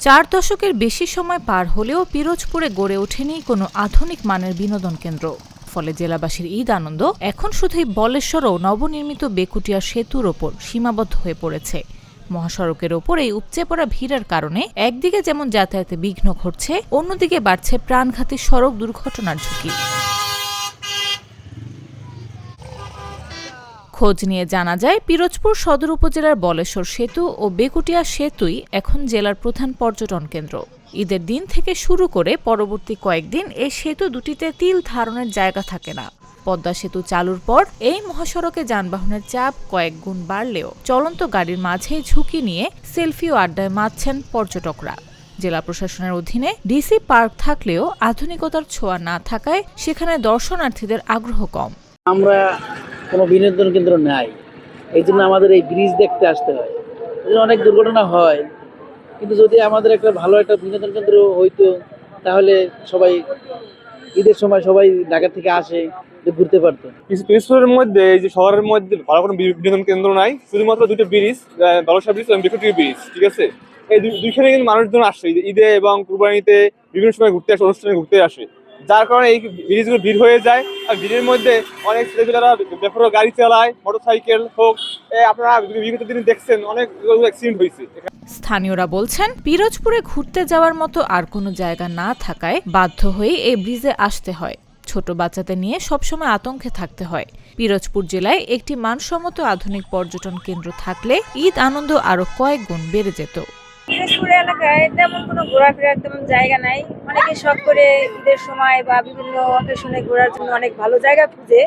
4 দশকের বেশি সময় পার হলেও পিরোজপুরে গড়ে ওঠেনি কোনো আধুনিক মানের বিনোদন কেন্দ্র। ফলে জেলাবাসীর ঈদ আনন্দ এখন শুধুই বলেশ্বর ও নবনির্মিত বেকুটিয়া সেতুর ওপর সীমাবদ্ধ হয়ে পড়েছে। মহাসড়কের ওপর এই উপচে পড়া ভিড়ের কারণে একদিকে যেমন যাতায়াতে বিঘ্ন ঘটছে, অন্যদিকে বাড়ছে প্রাণঘাতী সড়ক দুর্ঘটনার ঝুঁকি। খোঁজ নিয়ে জানা যায়, পিরোজপুর সদর উপজেলার বলেশ্বর সেতু ও বেকুটিয়া সেতুই এখন জেলার প্রধান পর্যটন কেন্দ্র। ঈদের দিন থেকে শুরু করে পরবর্তী কয়েকদিন এই সেতু দুটিতে তিল ধারণের জায়গা থাকে না। পদ্মা সেতু চালুর পর এই মহাসড়কে যানবাহনের চাপ কয়েক গুণ বাড়লেও চলন্ত গাড়ির মাঝে ঝুঁকি নিয়ে সেলফি ও আড্ডায় মাতছেন পর্যটকরা। জেলা প্রশাসনের অধীনে ডিসি পার্ক থাকলেও আধুনিকতার ছোঁয়া না থাকায় সেখানে দর্শনার্থীদের আগ্রহ কম। আমরা কোনো বিনোদন কেন্দ্র নাই, এই জন্য আমাদের এই ব্রিজ দেখতে আসতে হয়। অনেক দুর্ঘটনা হয়, কিন্তু যদি আমাদের একটা ভালো একটা বিনোদন কেন্দ্র হইতো তাহলে সবাই ঈদের সময় সবাই ঢাকা থেকে আসে, ঘুরতে পারতো। পিরোজপুরের মধ্যে এই যে শহরের মধ্যে ভালো কোনো বিনোদন কেন্দ্র নাই, শুধুমাত্র দুটো ব্রিজ, বলেশ্বর ব্রিজ এবং বেকুটিয়া ব্রিজ, ঠিক আছে? এই দুইখানে কিন্তু মানুষজন আসে ঈদে এবং কুরবানিতে বিভিন্ন সময় ঘুরতে আসে, অনুষ্ঠানে ঘুরতে আসে, যার কারণে এই ব্রিজগুলো ভিড় হয়ে যায়। আর ভিড়ের মধ্যে অনেক ছেলেপেলেরা বেপরোয়া গাড়ি চালায়, মোটরসাইকেল হোক। আপনারা বিগত দিনে দেখছেন অনেক অ্যাক্সিডেন্ট হয়েছে। স্থানীয়রা বলছেন, পিরোজপুরে ঘুরতে যাওয়ার মতো আর কোনো জায়গা না থাকায় বাধ্য হয়ে এই ব্রিজে আসতে হয়। ছোট বাচ্চাদের নিয়ে সবসময় আতঙ্কে থাকতে হয়। পিরোজপুর জেলায় একটি মানসম্মত আধুনিক পর্যটন কেন্দ্র থাকলে ঈদ আনন্দ আরো কয়েক গুণ বেড়ে যেত। পিরোজপুর এলাকায় তেমন কোনো ঘোরাফেরার তেমন জায়গা নাই। অনেকে শখ করে ঈদের সময় বা বিভিন্ন অকেশনে ঘোরার জন্য অনেক ভালো জায়গা খুঁজে,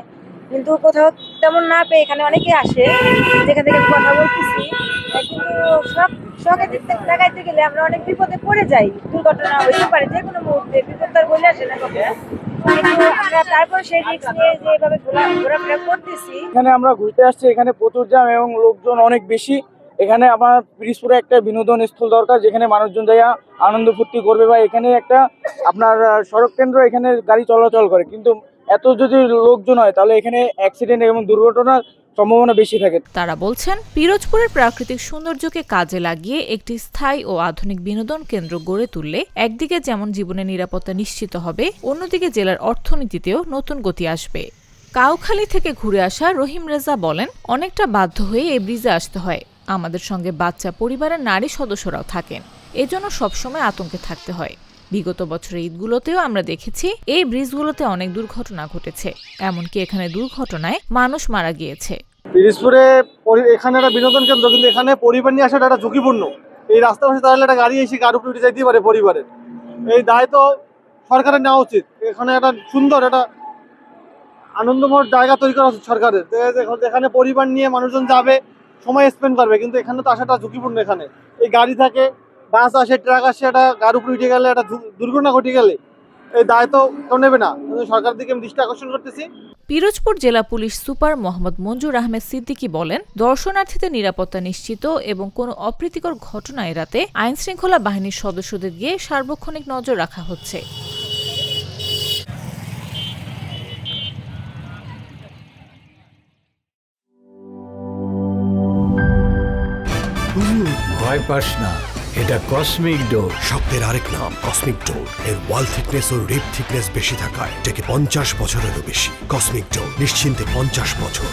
কিন্তু কোথাও তেমন না পেয়ে এখানে অনেকে আসে, যেখান থেকে আমি কথা বলতেছি। কিন্তু শখের দিক থেকে দেখাইতে গেলে আমরা অনেক বিপদে পড়ে যাই। দুর্ঘটনা হইতে পারে যে কোনো মুহূর্তে, বিপদ তার বলে আসে না কখনো। কিন্তু আমরা তারপর সেই রিস্ক নিয়ে যে এভাবে ঘোরাফেরা করতেছি। এখানে আমরা ঘুরতে আসছি, এখানে প্রচুর জ্যাম এবং লোকজন অনেক বেশি। এখানে আমার পিরোজপুরে একটা বিনোদন স্থল দরকার, যেখানে মানুষজন যাইয়া আনন্দ ফুর্তি করবে, বা এখানে একটা আপনার সড়ক কেন্দ্র, এখানে গাড়ি চলাচল করে। কিন্তু এত যদি লোকজন হয় তাহলে এখানে অ্যাক্সিডেন্ট এবং দুর্ঘটনার সম্ভাবনা বেশি থাকে। তারা বলছেন, পিরোজপুরের প্রাকৃতিক সৌন্দর্যকে কাজে লাগিয়ে একটি স্থায়ী ও আধুনিক বিনোদন কেন্দ্র গড়ে তুললে একদিকে যেমন জীবনের নিরাপত্তা নিশ্চিত হবে, অন্যদিকে জেলার অর্থনীতিতেও নতুন গতি আসবে। কাউখালী থেকে ঘুরে আসা রহিম রেজা বলেন, অনেকটা বাধ্য হয়ে এই ব্রিজে আসতে হয়। আমাদের সঙ্গে বাচ্চা পরিবারের নারী সদস্যরাও থাকেন, এজন্য সবসময় আতঙ্কে থাকতে হয়। বিগত বছরের ঈদগুলোতেও আমরা দেখেছি এই ব্রিজগুলোতে অনেক দুর্ঘটনা ঘটেছে, এমনকি এখানে দুর্ঘটনায় মানুষ মারা গিয়েছে। পিরোজপুরে এখানে একটা বিনোদন কেন্দ্র, কিন্তু এখানে পরিবার নিয়ে আসাটা একটা ঝুঁকিপূর্ণ। এই রাস্তার পাশে তাহলে একটা গাড়ি এসে গাড়ি উপরে উঠে যাইতে পারে পরিবারের। এই দায় তো সরকারের নেওয়া উচিত। এখানে একটা সুন্দর একটা আনন্দময় জায়গা তৈরি করা উচিত সরকারের, যেখানে পরিবার নিয়ে মানুষজন যাবে, সময় স্পেন্ড করবে। কিন্তু এখানে তো আসাটা ঝুঁকিপূর্ণ। এখানে এই গাড়ি থাকে, বাস আসে, ট্রাক আসে, একটা গাড়ি উপরে উঠে গেলে, একটা দুর্ঘটনা ঘটে গেলে এই দায় তো কেউ নেবে না। সরকার দিকে আমি দৃষ্টি আকর্ষণ করতেছি। পিরোজপুর জেলা পুলিশ সুপার মোহাম্মদ মঞ্জুর আহমেদ সিদ্দিকী বলেন, দর্শনার্থীদের নিরাপত্তা নিশ্চিত এবং কোনো অপ্রীতিকর ঘটনা এড়াতে আইনশৃঙ্খলা বাহিনীর সদস্যদের দিয়ে সার্বক্ষণিক নজর রাখা হচ্ছে। ভয় পাস না, এটা কসমিক ডোর। শব্দের আরেক নাম কসমিক ডোর। এর ওয়াল থিকনেস ও রিপ থিকনেস বেশি থাকায় এটাকে 50 বছরেরও বেশি। কসমিক ডোর, নিশ্চিন্তে 50 বছর।